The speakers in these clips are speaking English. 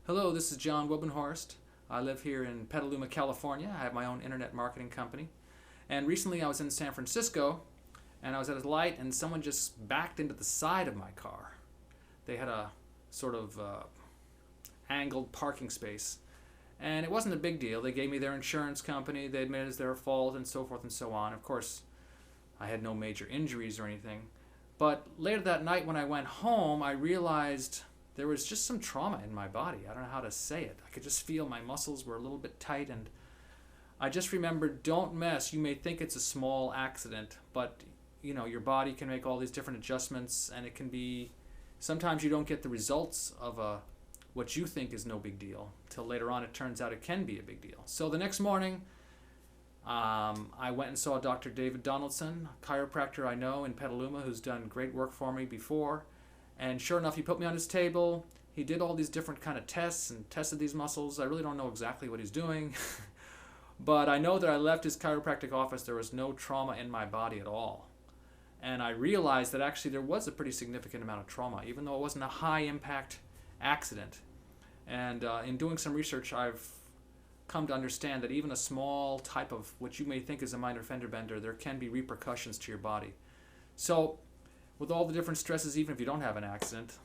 Hello, this is John Wubbenhorst. I live here in Petaluma, California. I have my own internet marketing company. And recently I was in San Francisco and I was at a light and someone just backed into the side of my car. They had a sort of angled parking space. And it wasn't a big deal. They gave me their insurance company. They admitted it's their fault and so forth and so on. Of course, I had no major injuries or anything. But later that night when I went home, I realized there was just some trauma in my body. I don't know how to say it. I could just feel my muscles were a little bit tight, and I just remembered, don't mess. You may think it's a small accident, but your body can make all these different adjustments, and it can be, sometimes you don't get the results of what you think is no big deal till later on it turns out it can be a big deal. So the next morning, I went and saw Dr. David Donaldson, a chiropractor I know in Petaluma who's done great work for me before. And sure enough, he put me on his table. He did all these different kind of tests and tested these muscles. I really don't know exactly what he's doing. But I know that I left his chiropractic office, there was no trauma in my body at all. And I realized that actually there was a pretty significant amount of trauma, even though it wasn't a high impact accident. And in doing some research, I've come to understand that even a small type of what you may think is a minor fender bender, there can be repercussions to your body. So with all the different stresses, even if you don't have an accident,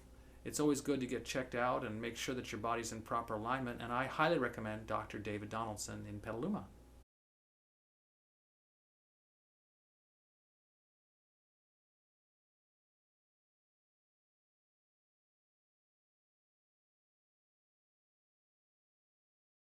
it's always good to get checked out and make sure that your body's in proper alignment. And I highly recommend Dr. David Donaldson in Petaluma.